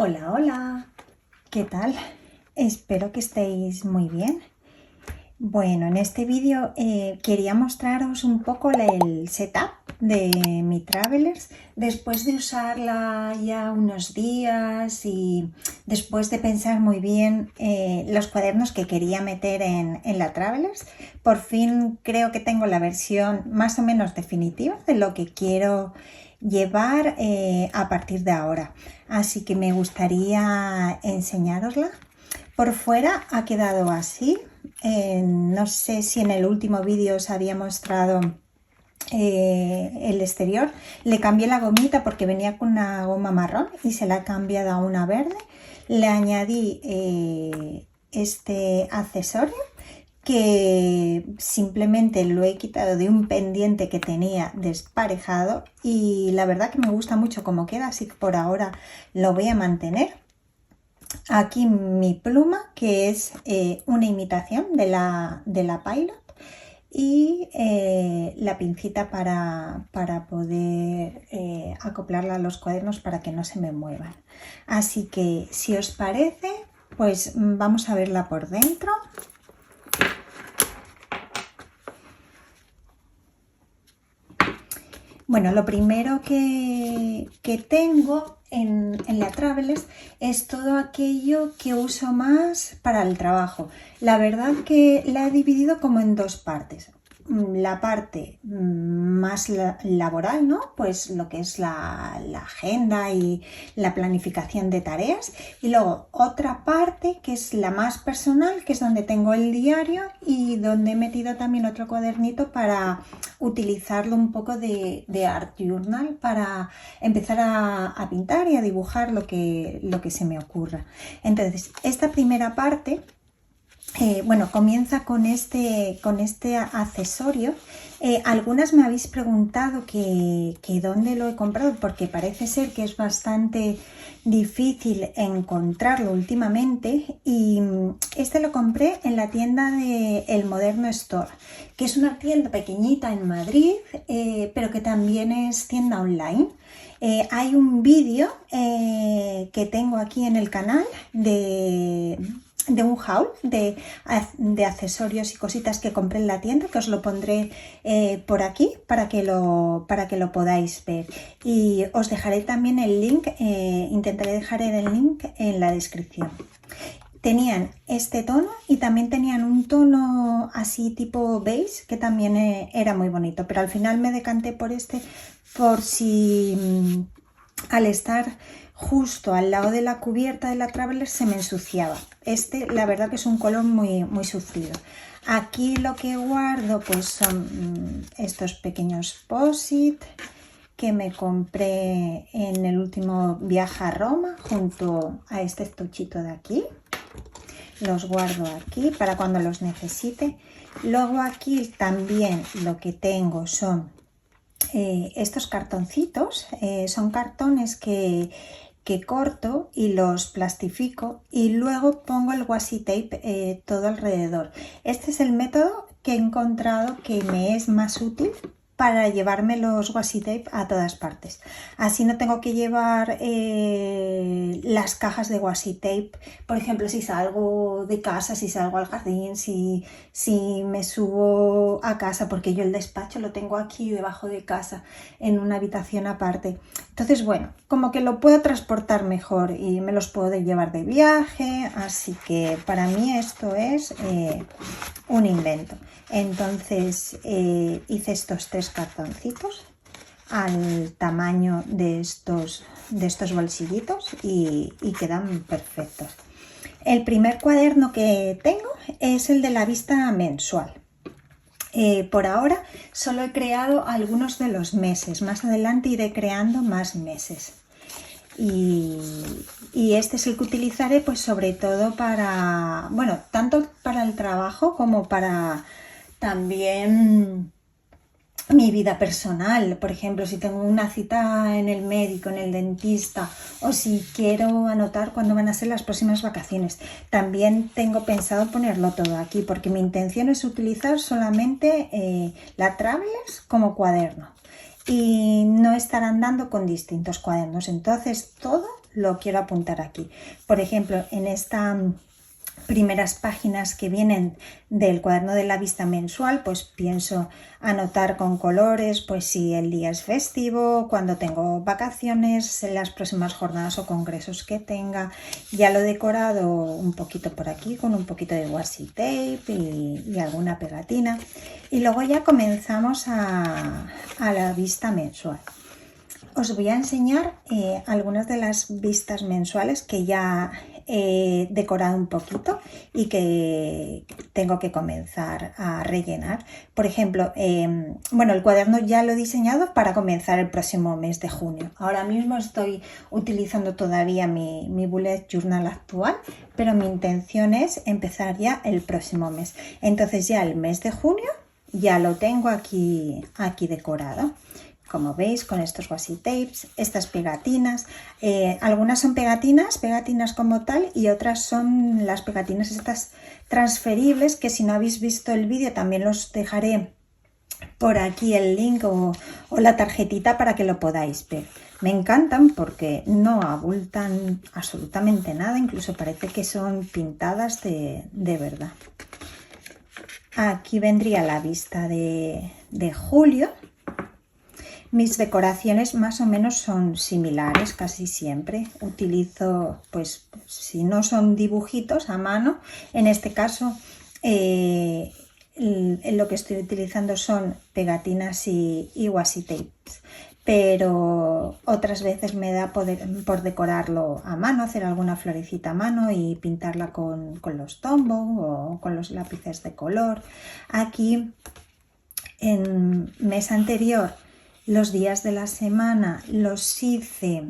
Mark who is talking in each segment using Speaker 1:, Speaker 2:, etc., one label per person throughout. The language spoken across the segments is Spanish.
Speaker 1: Hola, hola, ¿qué tal? Espero que estéis muy bien. Bueno, en este vídeo quería mostraros un poco el setup de mi Travelers después de usarla ya unos días y después de pensar muy bien los cuadernos que quería meter en la Travelers. Por fin creo que tengo la versión más o menos definitiva de lo que quiero llevar a partir de ahora, así que me gustaría enseñárosla. Por fuera ha quedado así. No sé si en el último vídeo os había mostrado el exterior. Le cambié la gomita porque venía con una goma marrón y se la he cambiado a una verde. Le añadí este accesorio que simplemente lo he quitado de un pendiente que tenía desparejado y la verdad que me gusta mucho cómo queda, así que por ahora lo voy a mantener. Aquí mi pluma, que es una imitación de la Pilot, y la pincita para poder acoplarla a los cuadernos para que no se me muevan. Así que si os parece, pues vamos a verla por dentro. Bueno, lo primero que tengo en la Travelers es todo aquello que uso más para el trabajo. La verdad que la he dividido como en dos partes. La parte más laboral, ¿no? Pues lo que es la agenda y la planificación de tareas. Y luego otra parte que es la más personal, que es donde tengo el diario y donde he metido también otro cuadernito para utilizarlo un poco de art journal para empezar a pintar y a dibujar lo que se me ocurra. Entonces, esta primera parte bueno, comienza con este accesorio. Algunas me habéis preguntado que dónde lo he comprado, porque parece ser que es bastante difícil encontrarlo últimamente, y este lo compré en la tienda de El Moderno Store, que es una tienda pequeñita en Madrid, pero que también es tienda online. Hay un vídeo que tengo aquí en el canal de un haul de accesorios y cositas que compré en la tienda, que os lo pondré por aquí para que lo podáis ver, y os dejaré también el link, intentaré dejar el link en la descripción. Tenían este tono y también tenían un tono así tipo beige que también era muy bonito, pero al final me decanté por este por si al estar justo al lado de la cubierta de la Traveler se me ensuciaba. Este la verdad que es un color muy sufrido. Aquí lo que guardo pues son estos pequeños post-it que me compré en el último viaje a Roma junto a este estuchito de aquí. Los guardo aquí para cuando los necesite. Luego aquí también lo que tengo son estos cartoncitos, son cartones que corto y los plastifico y luego pongo el washi tape todo alrededor. Este es el método que he encontrado que me es más útil para llevarme los washi tape a todas partes. Así no tengo que llevar las cajas de washi tape, por ejemplo, si salgo de casa, si salgo al jardín, si me subo a casa, porque yo el despacho lo tengo aquí debajo de casa en una habitación aparte. Entonces, bueno, como que lo puedo transportar mejor y me los puedo llevar de viaje, así que para mí esto es un invento. Entonces hice estos tres cartoncitos al tamaño de estos bolsillitos y quedan perfectos. El primer cuaderno que tengo es el de la vista mensual. Por ahora solo he creado algunos de los meses, más adelante iré creando más meses. Y este es el que utilizaré pues sobre todo para, bueno, tanto para el trabajo como para también mi vida personal. Por ejemplo, si tengo una cita en el médico, en el dentista, o si quiero anotar cuándo van a ser las próximas vacaciones. También tengo pensado ponerlo todo aquí, porque mi intención es utilizar solamente la Travelers como cuaderno y no estar andando con distintos cuadernos. Entonces todo lo quiero apuntar aquí. Por ejemplo, en estas primeras páginas que vienen del cuaderno de la vista mensual, pues pienso anotar con colores, pues si el día es festivo, cuando tengo vacaciones, en las próximas jornadas o congresos que tenga. Ya lo he decorado un poquito por aquí con un poquito de washi tape y alguna pegatina. Y luego ya comenzamos a la vista mensual. Os voy a enseñar algunas de las vistas mensuales que ya he decorado un poquito y que tengo que comenzar a rellenar. Por ejemplo, bueno, el cuaderno ya lo he diseñado para comenzar el próximo mes de junio. Ahora mismo estoy utilizando todavía mi bullet journal actual, pero mi intención es empezar ya el próximo mes. Entonces ya el mes de junio ya lo tengo aquí decorado. Como veis, con estos washi tapes, estas pegatinas, algunas son pegatinas como tal, y otras son las pegatinas estas transferibles, que si no habéis visto el vídeo también los dejaré por aquí el link o la tarjetita para que lo podáis ver. Me encantan porque no abultan absolutamente nada, incluso parece que son pintadas de verdad. Aquí vendría la vista de julio. Mis decoraciones más o menos son similares casi siempre. Utilizo, pues, si no son dibujitos a mano, en este caso lo que estoy utilizando son pegatinas y washi tapes. Pero otras veces me da por decorarlo a mano, hacer alguna florecita a mano y pintarla con los Tombow o con los lápices de color. Aquí, en mes anterior, los días de la semana los hice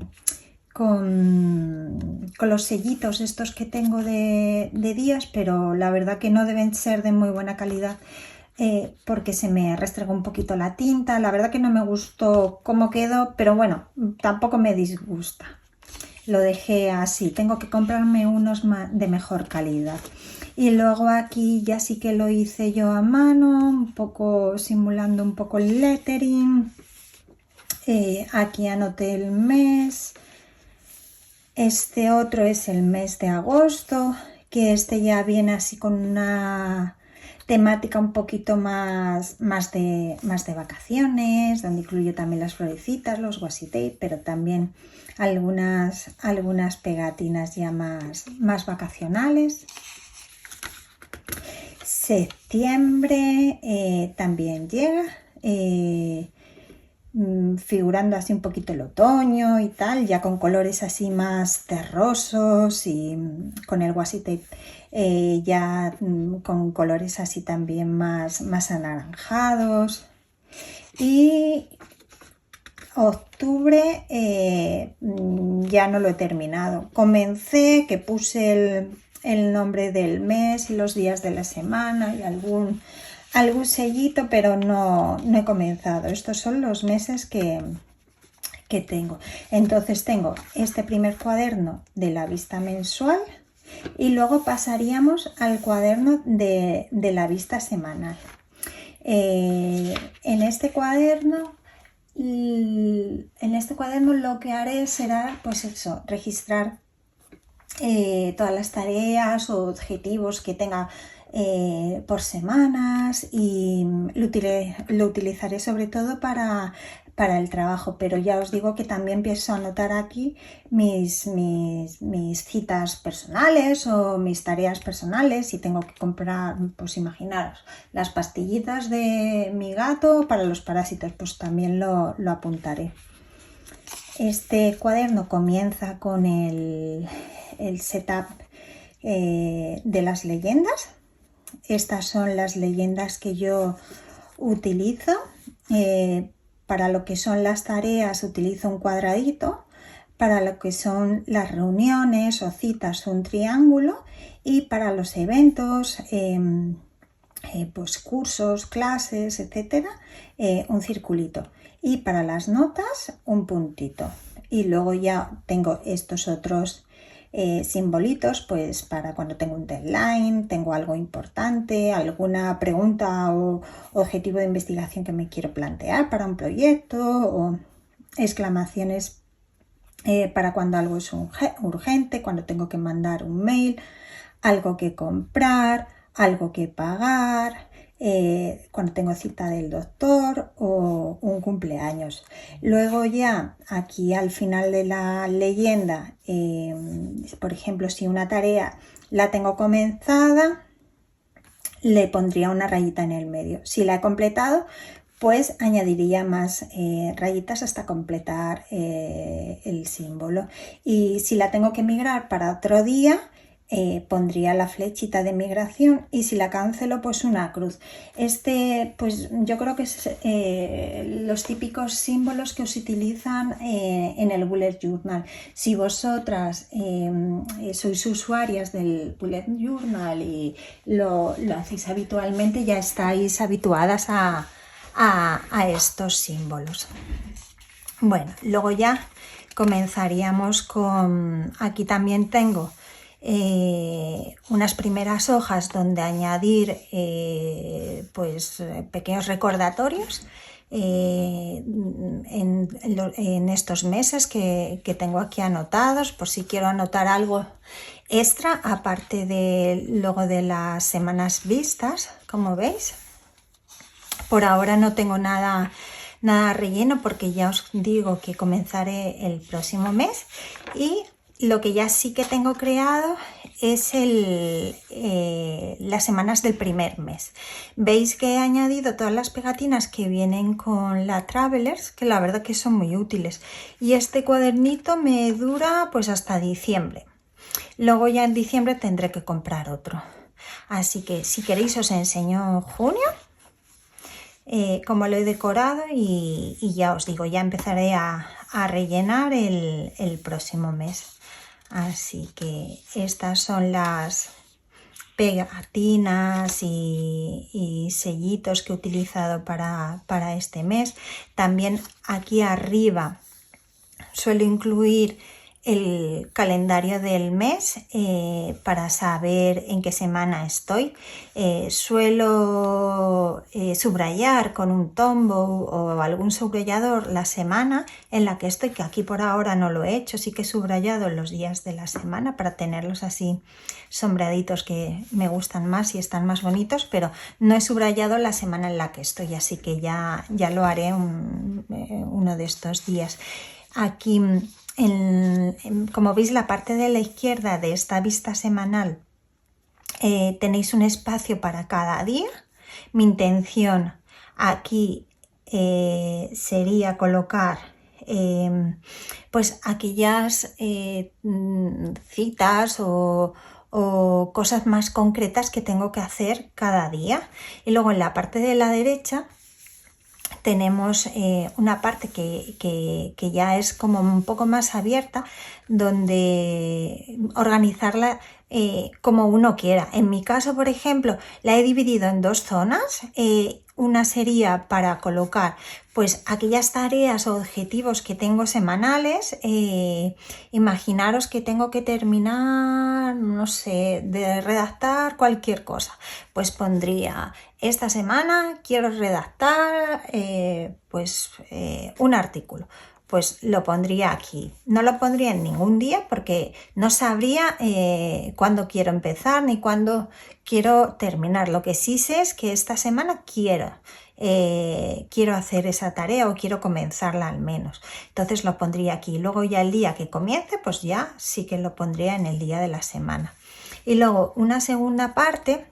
Speaker 1: con los sellitos estos que tengo de días, pero la verdad que no deben ser de muy buena calidad porque se me restregó un poquito la tinta. La verdad que no me gustó cómo quedó, pero bueno, tampoco me disgusta. Lo dejé así, tengo que comprarme unos de mejor calidad. Y luego aquí ya sí que lo hice yo a mano, un poco simulando un poco el lettering. Aquí anoté el mes. Este otro es el mes de agosto, que este ya viene así con una temática un poquito más de vacaciones, donde incluyo también las florecitas, los washi tape, pero también algunas pegatinas ya más vacacionales. Septiembre también llega, figurando así un poquito el otoño y tal, ya con colores así más terrosos y con el washi tape ya con colores así también más anaranjados. Y octubre ya no lo he terminado. Comencé, que puse el nombre del mes y los días de la semana y algún sellito, pero no he comenzado. Estos son los meses que tengo. Entonces tengo este primer cuaderno de la vista mensual y luego pasaríamos al cuaderno de la vista semanal. En este cuaderno lo que haré será, pues eso, registrar todas las tareas o objetivos que tenga por semanas, y lo utilizaré sobre todo para el trabajo, pero ya os digo que también empiezo a anotar aquí mis citas personales o mis tareas personales. Si tengo que comprar, pues imaginaros, las pastillitas de mi gato para los parásitos, pues también lo apuntaré. Este cuaderno comienza con el setup de las leyendas. Estas son las leyendas que yo utilizo. Para lo que son las tareas utilizo un cuadradito, para lo que son las reuniones o citas un triángulo, y para los eventos, pues cursos, clases, etcétera, un circulito, y para las notas un puntito. Y luego ya tengo estos otros simbolitos, pues para cuando tengo un deadline, tengo algo importante, alguna pregunta o objetivo de investigación que me quiero plantear para un proyecto, o exclamaciones para cuando algo es urgente, cuando tengo que mandar un mail, algo que comprar, algo que pagar, cuando tengo cita del doctor o un cumpleaños. Luego ya aquí al final de la leyenda, por ejemplo, si una tarea la tengo comenzada, le pondría una rayita en el medio. Si la he completado, pues añadiría más rayitas hasta completar el símbolo. Y si la tengo que migrar para otro día, pondría la flechita de migración, y si la cancelo, pues una cruz. Pues yo creo que es los típicos símbolos que se utilizan en el Bullet Journal. Si vosotras sois usuarias del Bullet Journal y lo hacéis habitualmente, ya estáis habituadas a estos símbolos. Bueno, luego ya comenzaríamos con, aquí también tengo unas primeras hojas donde añadir pequeños recordatorios en estos meses que tengo aquí anotados, por si quiero anotar algo extra aparte de luego de las semanas vistas. Como veis, por ahora no tengo nada relleno, porque ya os digo que comenzaré el próximo mes. Y lo que ya sí que tengo creado es las semanas del primer mes. Veis que he añadido todas las pegatinas que vienen con la Travelers, que la verdad que son muy útiles. Y este cuadernito me dura pues hasta diciembre. Luego ya en diciembre tendré que comprar otro. Así que si queréis os enseño junio, cómo lo he decorado, y ya os digo, ya empezaré a rellenar el próximo mes. Así que estas son las pegatinas y sellitos que he utilizado para este mes. También aquí arriba suelo incluir el calendario del mes para saber en qué semana estoy. Suelo subrayar con un Tombow o algún subrayador la semana en la que estoy, que aquí por ahora no lo he hecho. Sí que he subrayado los días de la semana para tenerlos así sombreaditos, que me gustan más y están más bonitos, pero no he subrayado la semana en la que estoy, así que ya lo haré uno de estos días. Aquí como veis, la parte de la izquierda de esta vista semanal tenéis un espacio para cada día. Mi intención aquí sería colocar pues aquellas citas o cosas más concretas que tengo que hacer cada día. Y luego en la parte de la derecha tenemos una parte que ya es como un poco más abierta, donde organizarla como uno quiera. En mi caso, por ejemplo, la he dividido en dos zonas. Una sería para colocar pues aquellas tareas o objetivos que tengo semanales. Imaginaros que tengo que terminar, no sé, de redactar cualquier cosa, pues pondría: esta semana quiero redactar un artículo. Pues lo pondría aquí. No lo pondría en ningún día, porque no sabría cuándo quiero empezar ni cuándo quiero terminar. Lo que sí sé es que esta semana quiero hacer esa tarea, o quiero comenzarla al menos. Entonces lo pondría aquí. Luego ya el día que comience, pues ya sí que lo pondría en el día de la semana. Y luego una segunda parte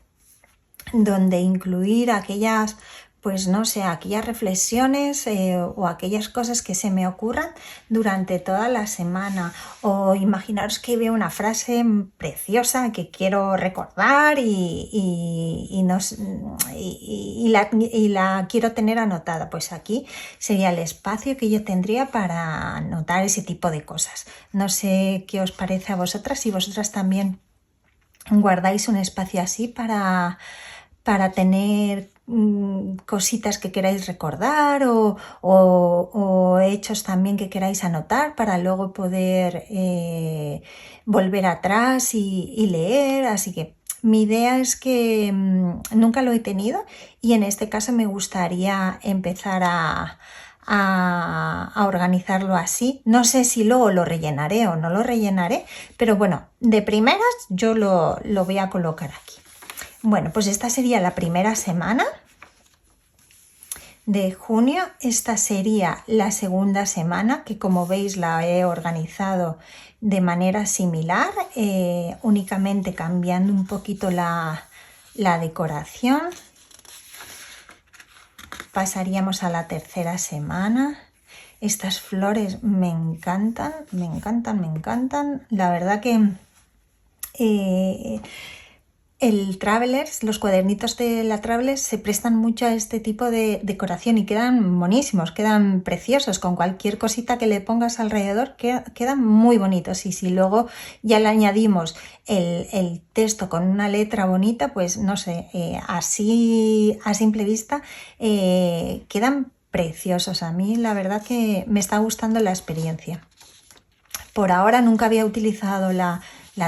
Speaker 1: donde incluir aquellas, pues no sé, aquellas reflexiones o aquellas cosas que se me ocurran durante toda la semana. O imaginaros que veo una frase preciosa que quiero recordar y la quiero tener anotada. Pues aquí sería el espacio que yo tendría para anotar ese tipo de cosas. No sé qué os parece a vosotras, si vosotras también guardáis un espacio así para tener cositas que queráis recordar o hechos también que queráis anotar, para luego poder volver atrás y leer. Así que mi idea es que nunca lo he tenido, y en este caso me gustaría empezar a a organizarlo así. No sé si luego lo rellenaré o no lo rellenaré, pero bueno, de primeras yo lo voy a colocar aquí. Bueno, pues esta sería la primera semana de junio. Esta sería la segunda semana, que como veis la he organizado de manera similar, únicamente cambiando un poquito la decoración. Pasaríamos a la tercera semana. Estas flores me encantan, me encantan, me encantan. La verdad que el Travelers, los cuadernitos de la Travelers se prestan mucho a este tipo de decoración y quedan monísimos, quedan preciosos. Con cualquier cosita que le pongas alrededor quedan muy bonitos. Y si luego ya le añadimos el texto con una letra bonita, pues no sé, así a simple vista quedan preciosos. A mí la verdad que me está gustando la experiencia. Por ahora nunca había utilizado la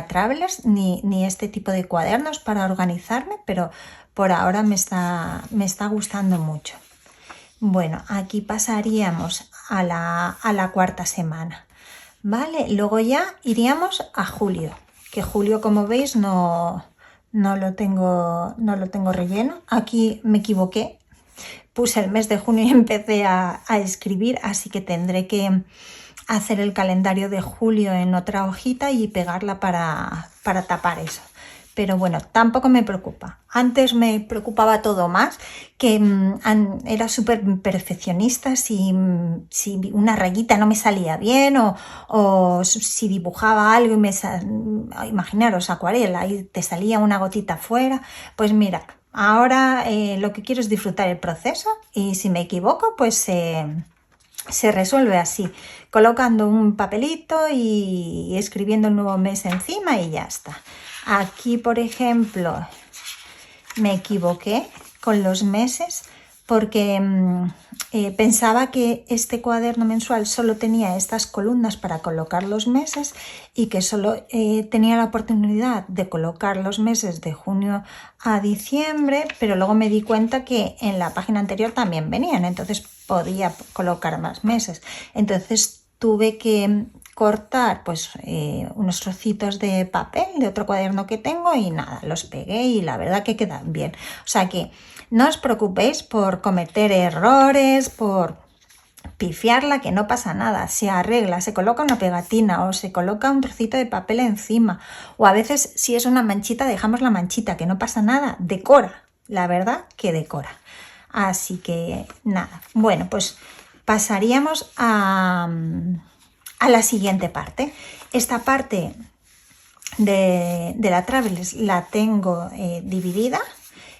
Speaker 1: Travelers ni este tipo de cuadernos para organizarme, pero por ahora me está gustando mucho. Bueno, aquí pasaríamos a la cuarta semana, ¿vale? Luego ya iríamos a julio, que julio, como veis, no lo tengo relleno. Aquí me equivoqué, puse el mes de junio y empecé a escribir, así que tendré que hacer el calendario de julio en otra hojita y pegarla para tapar eso. Pero bueno, tampoco me preocupa. Antes me preocupaba todo más, que era súper perfeccionista si una rayita no me salía bien o si dibujaba algo y imaginaros, acuarela, y te salía una gotita fuera. Pues mira, ahora lo que quiero es disfrutar el proceso y si me equivoco, pues se resuelve así, colocando un papelito y escribiendo el nuevo mes encima y ya está. Aquí, por ejemplo, me equivoqué con los meses porque pensaba que este cuaderno mensual solo tenía estas columnas para colocar los meses y que solo tenía la oportunidad de colocar los meses de junio a diciembre, pero luego me di cuenta que en la página anterior también venían, entonces podía colocar más meses. Entonces tuve que cortar pues unos trocitos de papel de otro cuaderno que tengo y nada, los pegué y la verdad que quedan bien. O sea que no os preocupéis por cometer errores, por pifiarla, que no pasa nada, se arregla, se coloca una pegatina o se coloca un trocito de papel encima, o a veces si es una manchita dejamos la manchita, que no pasa nada, decora, la verdad que decora. Así que nada, bueno, pues pasaríamos a la siguiente parte. Esta parte de la Travelers la tengo dividida.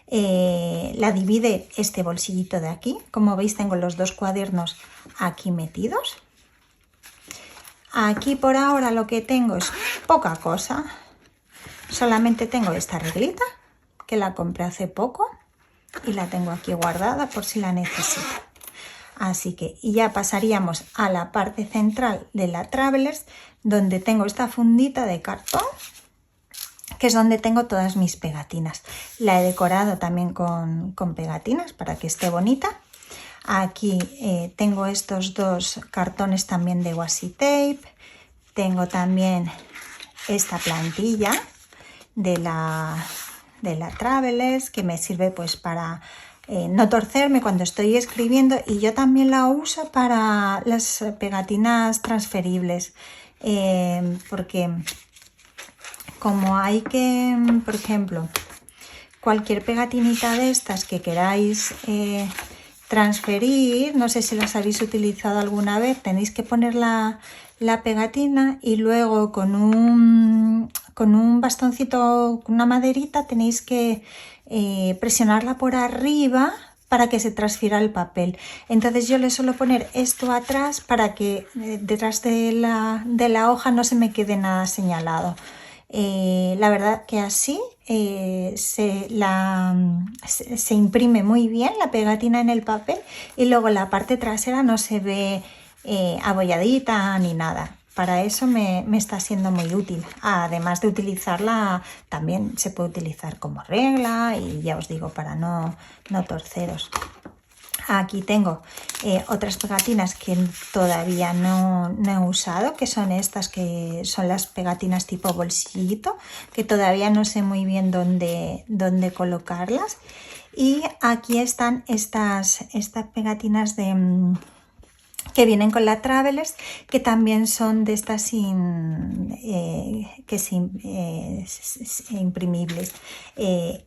Speaker 1: La divide este bolsillito de aquí. Como veis, tengo los dos cuadernos aquí metidos. Aquí por ahora lo que tengo es poca cosa. Solamente tengo esta reglita que la compré hace poco y la tengo aquí guardada por si la necesito. Así que y ya pasaríamos a la parte central de la Travelers, donde tengo esta fundita de cartón, que es donde tengo todas mis pegatinas. La he decorado también con pegatinas para que esté bonita. Aquí tengo estos dos cartones también de washi tape. Tengo también esta plantilla de la Travelers, que me sirve pues para no torcerme cuando estoy escribiendo, y yo también la uso para las pegatinas transferibles, porque como hay que, por ejemplo, cualquier pegatinita de estas que queráis transferir, no sé si las habéis utilizado alguna vez, tenéis que poner la pegatina y luego con un bastoncito, con una maderita, tenéis que presionarla por arriba para que se transfiera el papel. Entonces yo le suelo poner esto atrás para que detrás de la hoja no se me quede nada señalado. La verdad que así se imprime muy bien la pegatina en el papel y luego la parte trasera no se ve abolladita ni nada. Para eso me está siendo muy útil. Además de utilizarla, también se puede utilizar como regla y ya os digo, para no torceros. Aquí tengo otras pegatinas que todavía no he usado, que son estas, que son las pegatinas tipo bolsillito, que todavía no sé muy bien dónde colocarlas. Y aquí están estas pegatinas que vienen con la Travelers, que también son de estas imprimibles.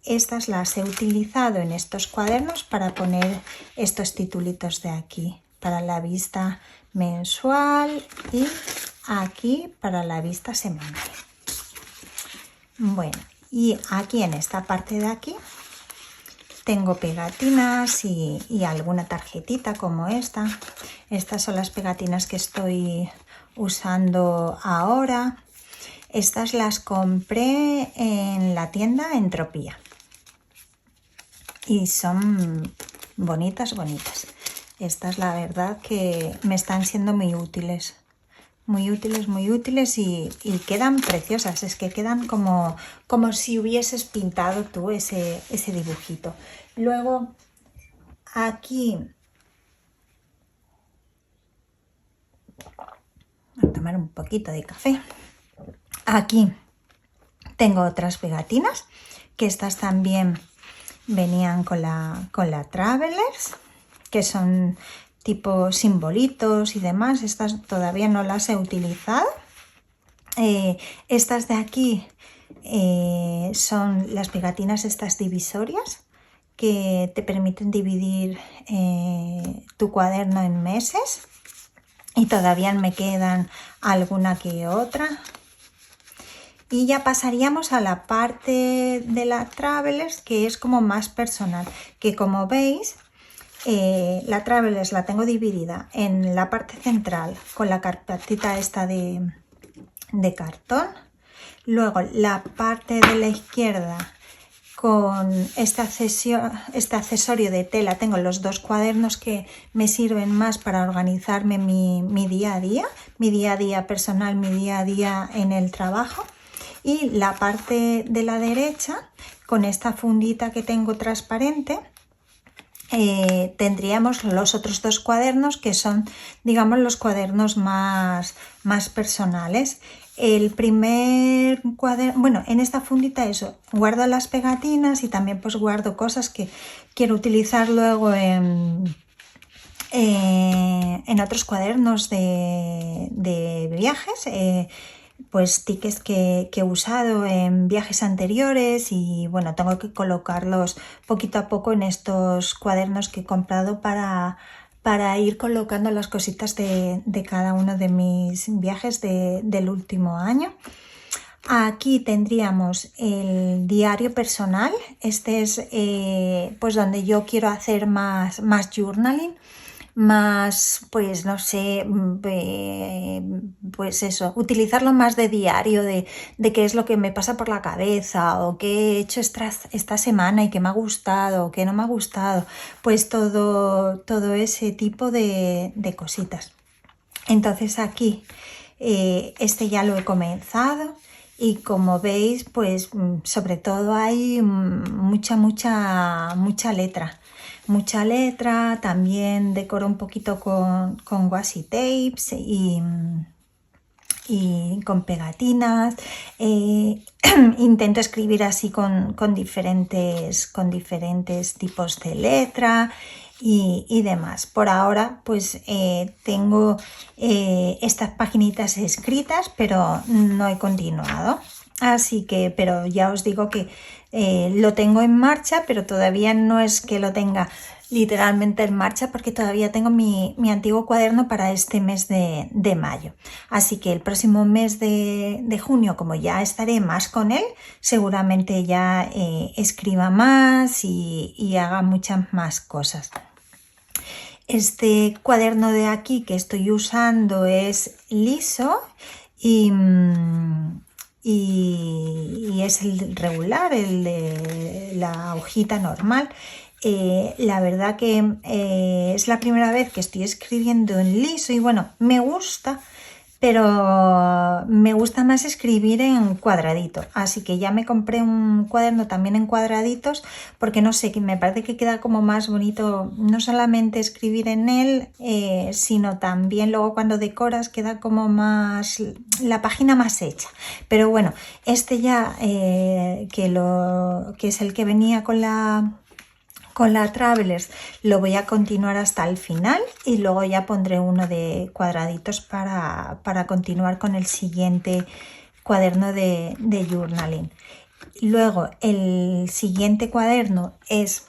Speaker 1: Estas las he utilizado en estos cuadernos para poner estos titulitos de aquí, para la vista mensual y aquí para la vista semanal. Bueno, y aquí en esta parte de aquí tengo pegatinas y alguna tarjetita como esta. Estas son las pegatinas que estoy usando ahora. Estas las compré en la tienda Entropía. Y son bonitas, bonitas. Estas la verdad que me están siendo muy útiles. Muy útiles y quedan preciosas. Es que quedan como si hubieses pintado tú ese dibujito. Luego aquí voy a tomar un poquito de café. Aquí tengo otras pegatinas, que estas también venían con la Travelers, que son tipo simbolitos y demás. Estas todavía no las he utilizado. Estas de aquí son las pegatinas estas divisorias, que te permiten dividir tu cuaderno en meses, y todavía me quedan alguna que otra. Y ya pasaríamos a la parte de la Travelers, que es como más personal, que como veis, la Travelers la tengo dividida en la parte central con la carpetita esta de cartón. Luego la parte de la izquierda con este accesorio de tela. Tengo los dos cuadernos que me sirven más para organizarme mi día a día personal, mi día a día en el trabajo. Y la parte de la derecha, con esta fundita que tengo transparente, tendríamos los otros dos cuadernos, que son, digamos, los cuadernos más personales. El primer cuaderno, bueno, en esta fundita eso, guardo las pegatinas y también pues guardo cosas que quiero utilizar luego en otros cuadernos de viajes, pues tickets que he usado en viajes anteriores, y bueno, tengo que colocarlos poquito a poco en estos cuadernos que he comprado para ir colocando las cositas de cada uno de mis viajes del último año. Aquí tendríamos el diario personal. Este es pues donde yo quiero hacer más journaling, más, pues no sé, pues eso, utilizarlo más de diario, de qué es lo que me pasa por la cabeza, o qué he hecho esta semana y qué me ha gustado o qué no me ha gustado, pues todo ese tipo de cositas. Entonces aquí este ya lo he comenzado, y como veis, pues sobre todo hay mucha letra. Mucha letra, también decoro un poquito con washi tapes y con pegatinas. Intento escribir así con diferentes tipos de letra y demás. Por ahora pues tengo estas paginitas escritas, pero no he continuado. Así que, pero ya os digo que lo tengo en marcha, pero todavía no es que lo tenga literalmente en marcha, porque todavía tengo mi antiguo cuaderno para este mes de mayo. Así que el próximo mes de junio, como ya estaré más con él, seguramente ya escriba más y haga muchas más cosas. Este cuaderno de aquí que estoy usando es liso y es el regular, el de la hojita normal. La verdad que es la primera vez que estoy escribiendo en liso y bueno, me gusta, pero me gusta más escribir en cuadradito, así que ya me compré un cuaderno también en cuadraditos, porque no sé, que me parece que queda como más bonito, no solamente escribir en él, sino también luego cuando decoras queda como más, la página más hecha. Pero bueno, este ya que es el que venía con la Travelers, lo voy a continuar hasta el final y luego ya pondré uno de cuadraditos para continuar con el siguiente cuaderno de journaling. Luego el siguiente cuaderno es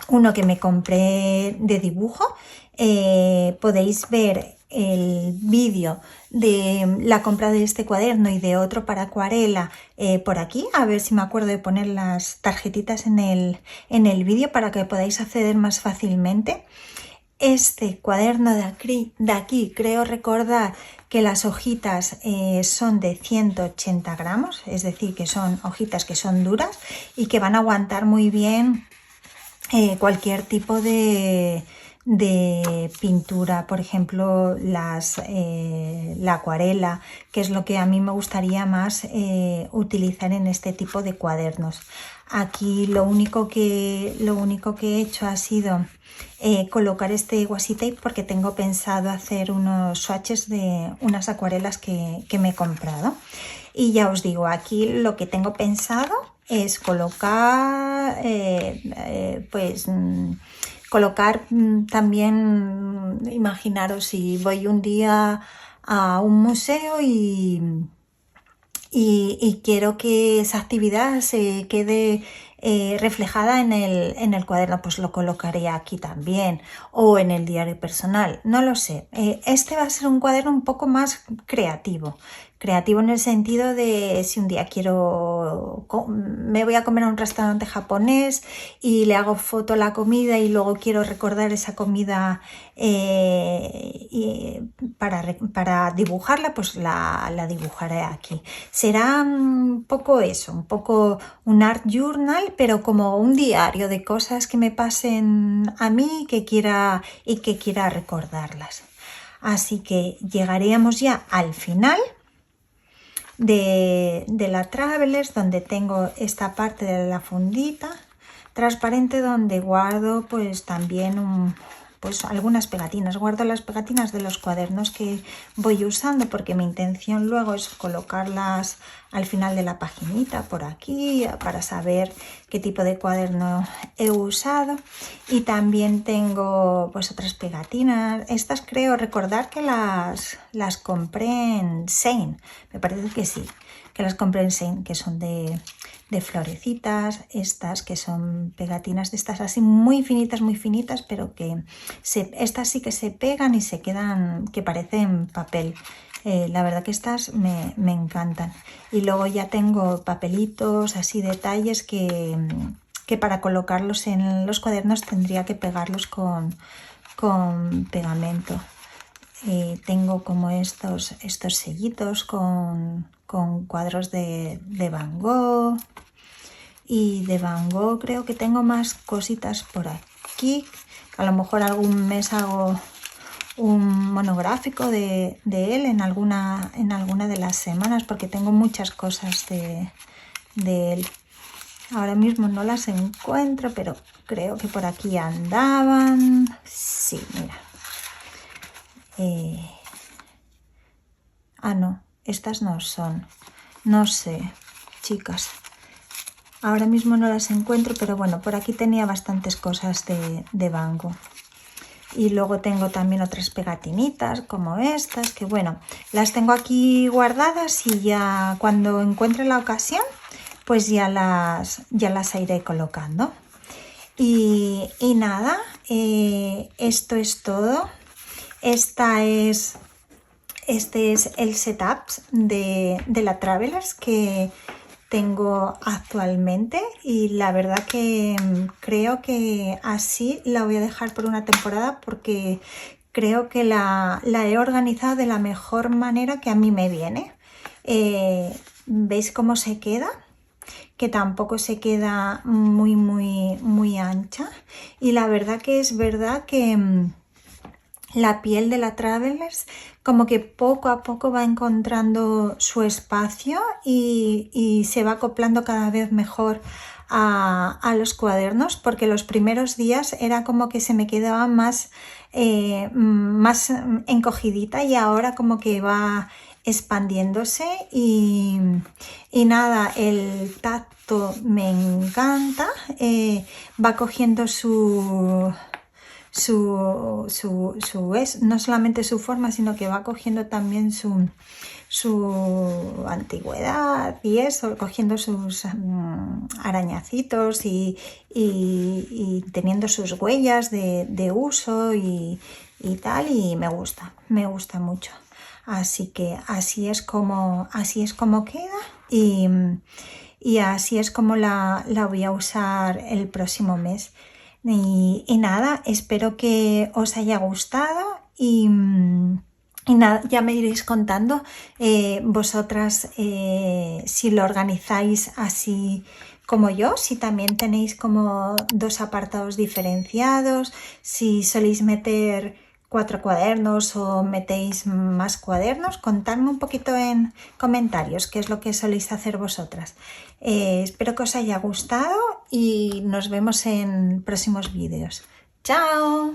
Speaker 1: uno que me compré de dibujo. Podéis ver el vídeo de la compra de este cuaderno y de otro para acuarela por aquí, a ver si me acuerdo de poner las tarjetitas en el vídeo para que podáis acceder más fácilmente. Este cuaderno de aquí creo recordar que las hojitas son de 180 gramos, es decir, que son hojitas que son duras y que van a aguantar muy bien cualquier tipo de pintura, por ejemplo la acuarela, que es lo que a mí me gustaría más utilizar en este tipo de cuadernos. Aquí lo único que he hecho ha sido colocar este washi tape, porque tengo pensado hacer unos swatches de unas acuarelas que me he comprado. Y ya os digo, aquí lo que tengo pensado es colocar colocar también, imaginaros si voy un día a un museo y quiero que esa actividad se quede reflejada en el cuaderno, pues lo colocaré aquí también, o en el diario personal, no lo sé. Este va a ser un cuaderno un poco más creativo en el sentido de si un día me voy a comer a un restaurante japonés y le hago foto a la comida y luego quiero recordar esa comida para dibujarla, pues la dibujaré aquí. Será un poco eso, un poco un art journal, pero como un diario de cosas que me pasen a mí que quiera recordarlas. Así que llegaríamos ya al final de la Travelers, donde tengo esta parte de la fundita transparente donde guardo pues también algunas pegatinas. Guardo las pegatinas de los cuadernos que voy usando, porque mi intención luego es colocarlas al final de la paginita por aquí para saber qué tipo de cuaderno he usado. Y también tengo pues otras pegatinas. Estas creo recordar que las compré en Shein, me parece que sí, que las compré en Shein, que son de florecitas, estas que son pegatinas de estas así muy finitas, pero que estas sí que se pegan y se quedan, que parecen papel. La verdad que estas me encantan. Y luego ya tengo papelitos, así detalles que para colocarlos en los cuadernos tendría que pegarlos con pegamento. Tengo como estos sellitos con cuadros de Van Gogh. Y de Van Gogh creo que tengo más cositas por aquí. A lo mejor algún mes hago un monográfico de él en alguna de las semanas, porque tengo muchas cosas de él. Ahora mismo no las encuentro, pero creo que por aquí andaban. Sí, mira. No, estas no son. No sé, chicas. Ahora mismo no las encuentro, pero bueno, por aquí tenía bastantes cosas de Van Gogh. Y luego tengo también otras pegatinitas como estas, que bueno, las tengo aquí guardadas y ya cuando encuentre la ocasión, pues ya las iré colocando. Y nada, esto es todo. Este es el setup de la Travelers que tengo actualmente, y la verdad que creo que así la voy a dejar por una temporada, porque creo que la he organizado de la mejor manera que a mí me viene. ¿Veis cómo se queda? Que tampoco se queda muy ancha, y la verdad que es verdad que la piel de la Travelers como que poco a poco va encontrando su espacio y se va acoplando cada vez mejor a los cuadernos, porque los primeros días era como que se me quedaba más encogidita y ahora como que va expandiéndose y nada, el tacto me encanta, va cogiendo no solamente su forma, sino que va cogiendo también su antigüedad y eso, cogiendo sus arañacitos y teniendo sus huellas de uso y tal, y me gusta mucho. Así que así es como queda y así es como la voy a usar el próximo mes. Y nada, espero que os haya gustado y nada, ya me iréis contando vosotras si lo organizáis así como yo, si también tenéis como dos apartados diferenciados, si soléis meter 4 cuadernos o metéis más cuadernos. Contadme un poquito en comentarios qué es lo que soléis hacer vosotras. Espero que os haya gustado y nos vemos en próximos vídeos. ¡Chao!